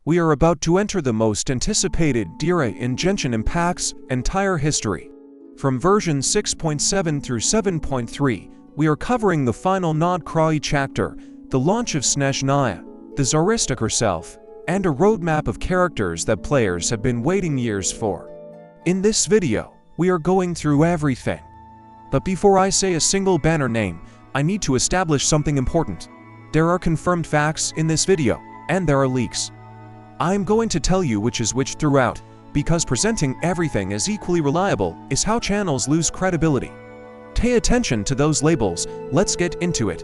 We are about to enter the most anticipated era in Genshin Impact's entire history. From version 6.7 through 7.3, we are covering the final Cryo chapter, the launch of Snezhnaya, the Tsaritsa herself, and a roadmap of characters that players have been waiting years for. In this video, we are going through everything. But before I say a single banner name, I need to establish something important. There are confirmed facts in this video, and there are leaks. I'm going to tell you which is which throughout, because presenting everything as equally reliable is how channels lose credibility. Pay attention to those labels, let's get into it.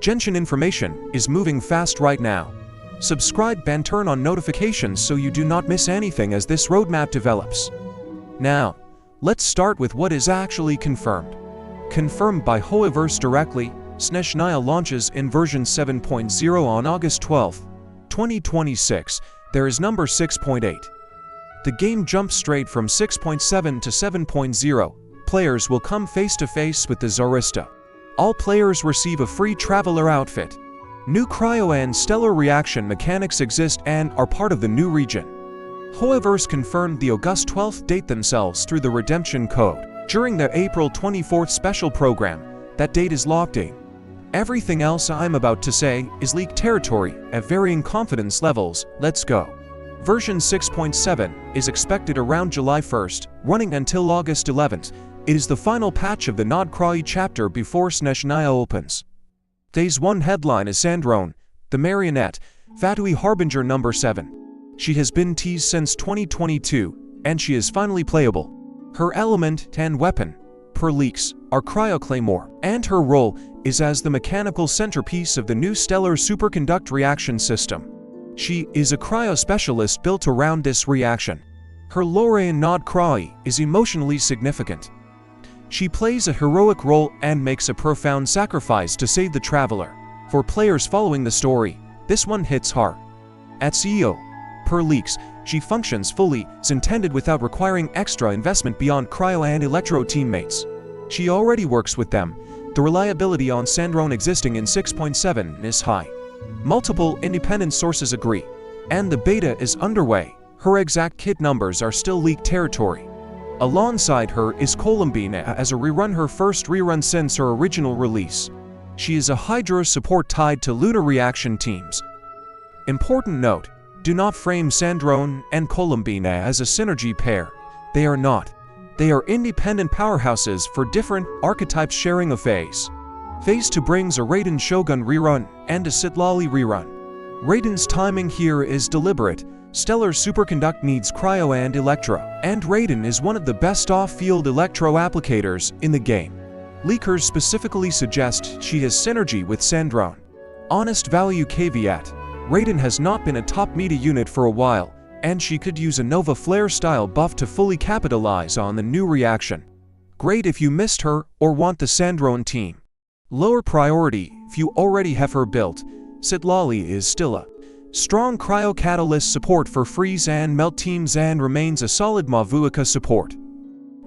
Genshin information is moving fast right now. Subscribe and turn on notifications so you do not miss anything as this roadmap develops. Now, let's start with what is actually confirmed. Confirmed by Hoyoverse directly, Snezhnaya launches in version 7.0 on August 12, 2026. There is number 6.8. The game jumps straight from 6.7 to 7.0. Players will come face-to-face with the Tsaritsa. All players receive a free traveler outfit. New Cryo and Stellar reaction mechanics exist and are part of the new region. Hoyoverse confirmed the August 12th date themselves through the redemption code. During the April 24th special program, that date is locked in. Everything else I'm about to say is leaked territory at varying confidence levels. Let's go. Version 6.7 is expected around July 1st, running until August 11th. It is the final patch of the Cryo chapter before Snezhnaya opens. Phase 1 headline is Sandrone, the marionette, Fatui Harbinger number 7. She has been teased since 2022, and she is finally playable. Her element and weapon, per leaks, are Cryo Claymore, and her role is as the mechanical centerpiece of the new Stellar Superconduct reaction system. She is a cryo specialist built around this reaction. Her lore in Cryo is emotionally significant. She plays a heroic role and makes a profound sacrifice to save the traveler. For players following the story, this one hits hard. At CEO, per leaks, she functions fully as intended without requiring extra investment beyond Cryo and Electro teammates. She already works with them. The reliability on Sandrone existing in 6.7 is high. Multiple independent sources agree, and the beta is underway. Her exact kit numbers are still leaked territory. Alongside her is Colombina as a rerun, her first rerun since her original release. She is a Hydra support tied to Lunar reaction teams. Important note, do not frame Sandrone and Columbina as a synergy pair. They are not. They are independent powerhouses for different archetypes sharing a phase. Phase 2 brings a Raiden Shogun rerun and a Citlali rerun. Raiden's timing here is deliberate. Stellar Superconduct needs Cryo and Electro, and Raiden is one of the best off-field Electro applicators in the game. Leakers specifically suggest she has synergy with Sandrone. Honest value caveat, Raiden has not been a top meta unit for a while, and she could use a Nova Flare style buff to fully capitalize on the new reaction. Great if you missed her or want the Sandrone team. Lower priority if you already have her built. Citlali is still a strong Cryo Catalyst support for freeze and melt teams and remains a solid Mavuika support.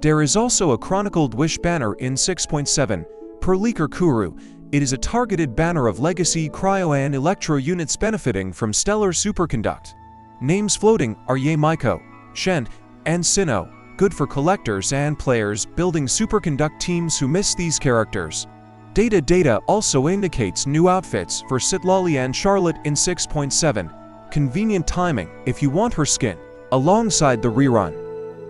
There is also a Chronicled Wish banner in 6.7, per leaker Kuru. It is a targeted banner of legacy Cryo and Electro units benefiting from Stellar Superconduct. Names floating are Ye Maiko, Shen, and Sinnoh, good for collectors and players building Superconduct teams who miss these characters. Data also indicates new outfits for Citlali and Charlotte in 6.7, convenient timing if you want her skin, alongside the rerun.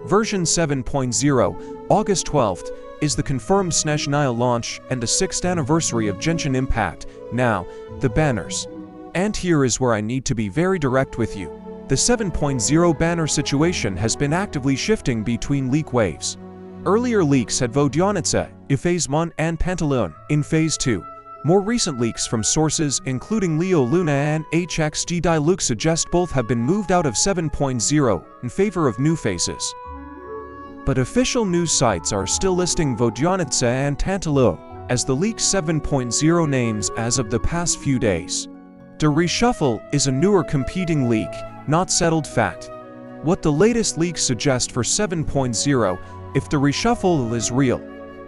Version 7.0, August 12th, is the confirmed Snezhnaya launch and the 6th anniversary of Genshin Impact. Now, the banners. And here is where I need to be very direct with you. The 7.0 banner situation has been actively shifting between leak waves. Earlier leaks had Vodyanitsa in Phase 1 and Pantalone in Phase 2. More recent leaks from sources including Leo Luna and HXG Diluc suggest both have been moved out of 7.0 in favor of new faces. But official news sites are still listing Vodyanitsa and Pantalone as the leaked 7.0 names as of the past few days. The Reshuffle is a newer competing leak, not settled fact. What the latest leaks suggest for 7.0, if the Reshuffle is real,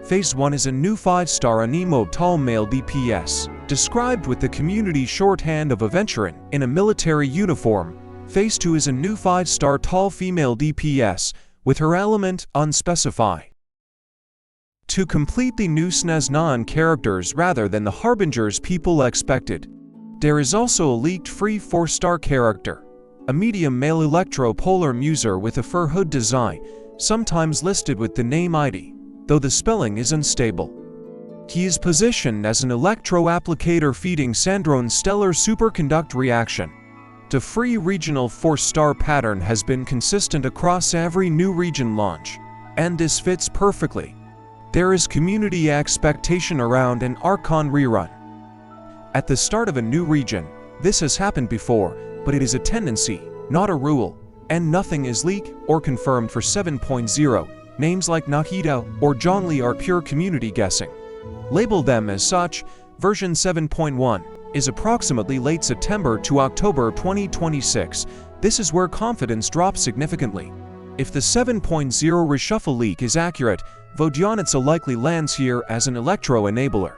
Phase 1 is a new 5-star anemo tall male DPS, described with the community shorthand of a veteran in a military uniform, Phase 2 is a new 5-star tall female DPS, with her element unspecified. To complete the new Snezhnaya characters rather than the Harbingers people expected. There is also a leaked free 4-star character, a medium male electro-polar muser with a fur hood design, sometimes listed with the name ID, though the spelling is unstable. He is positioned as an electro-applicator feeding Sandrone's stellar superconduct reaction. The free regional 4-star pattern has been consistent across every new region launch, and this fits perfectly. There is community expectation around an Archon rerun. At the start of a new region, this has happened before, but it is a tendency, not a rule, and nothing is leaked or confirmed for 7.0. Names like Nahida or Johnly are pure community guessing. Label them as such. Version 7.1 is approximately late September to October 2026. This is where confidence drops significantly. If the 7.0 reshuffle leak is accurate, Vodyanitsa likely lands here as an electro enabler.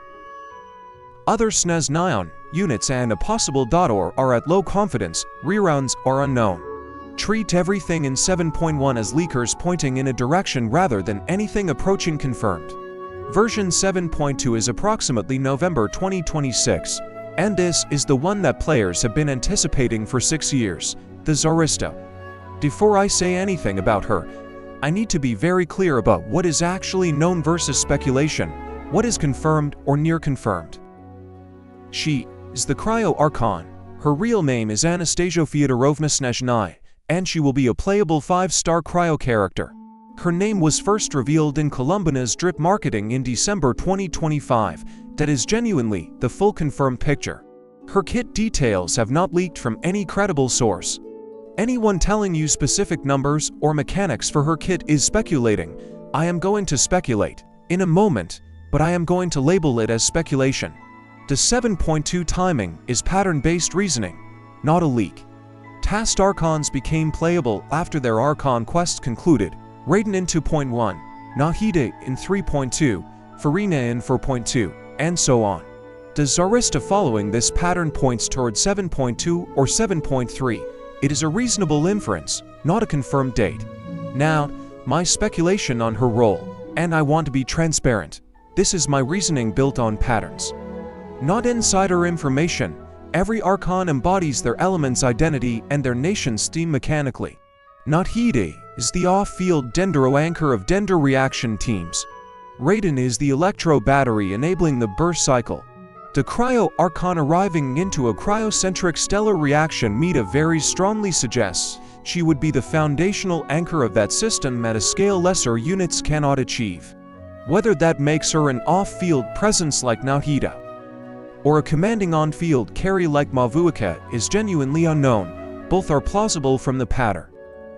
Other Snezhnaya units and a possible Dottore are at low confidence. Reruns are unknown. Treat everything in 7.1 as leakers pointing in a direction rather than anything approaching confirmed. Version 7.2 is approximately November 2026, and this is the one that players have been anticipating for 6 years, the Tsaritsa. Before I say anything about her, I need to be very clear about what is actually known versus speculation, what is confirmed or near confirmed. She is the Cryo Archon. Her real name is Anastasia Fyodorovna Snezhnaya, and she will be a playable 5-star Cryo character. Her name was first revealed in Columbina's drip marketing in December 2025. That is genuinely the full confirmed picture. Her kit details have not leaked from any credible source. Anyone telling you specific numbers or mechanics for her kit is speculating. I am going to speculate in a moment, but I am going to label it as speculation. The 7.2 timing is pattern-based reasoning, not a leak. Tasked Archons became playable after their Archon quest concluded. Raiden in 2.1, Nahida in 3.2, Farina in 4.2, and so on. The Tsaritsa following this pattern points toward 7.2 or 7.3. It is a reasonable inference, not a confirmed date. Now, my speculation on her role, and I want to be transparent. This is my reasoning built on patterns. Not insider information. Every Archon embodies their element's identity and their nation's theme mechanically. Nahida is the off-field dendro anchor of dendro reaction teams. Raiden is the electro battery enabling the burst cycle. The Cryo Archon arriving into a cryocentric stellar reaction meta very strongly suggests she would be the foundational anchor of that system at a scale lesser units cannot achieve. Whether that makes her an off-field presence like Nahida, or a commanding on-field carry like Mavuika is genuinely unknown. Both are plausible from the pattern.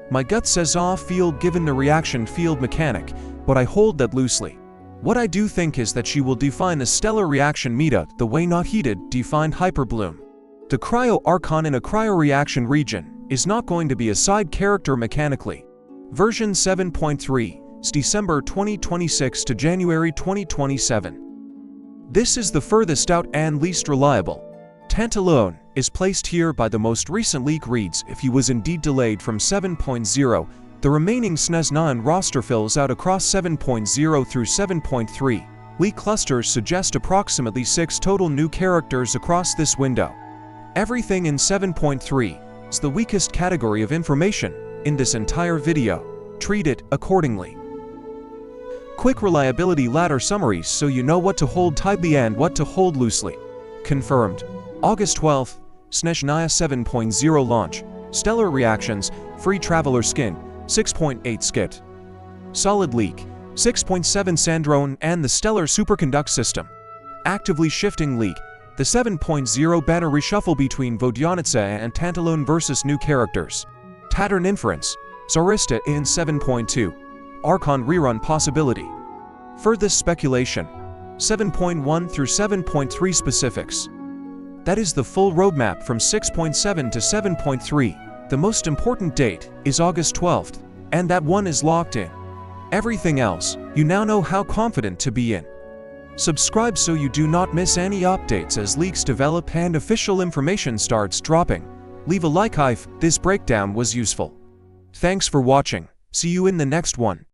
My gut says off-field given the reaction field mechanic, but I hold that loosely. What I do think is that she will define a stellar reaction meta the way Nahida defined Hyperbloom. The Cryo Archon in a cryo reaction region is not going to be a side character mechanically. Version 7.3 is December 2026 to January 2027. This is the furthest out and least reliable. Pantalone is placed here by the most recent leak reads if he was indeed delayed from 7.0. The remaining Snezhnaya roster fills out across 7.0 through 7.3. Leak clusters suggest approximately 6 total new characters across this window. Everything in 7.3 is the weakest category of information in this entire video. Treat it accordingly. Quick reliability ladder summaries so you know what to hold tightly and what to hold loosely. Confirmed. August 12th, Snezhnaya 7.0 launch. Stellar reactions, free traveler skin, 6.8 skit. Solid leak, 6.7 Sandrone and the stellar superconduct system. Actively shifting leak, the 7.0 banner reshuffle between Vodyanitsa and Pantalone versus new characters. Pattern inference, Tsaritsa in 7.2. Archon rerun possibility. Furthest speculation, 7.1 through 7.3 specifics. That is the full roadmap from 6.7 to 7.3. The most important date is August 12th, and that one is locked in. Everything else, you now know how confident to be in. Subscribe so you do not miss any updates as leaks develop and official information starts dropping. Leave a like if this breakdown was useful. Thanks for watching. See you in the next one.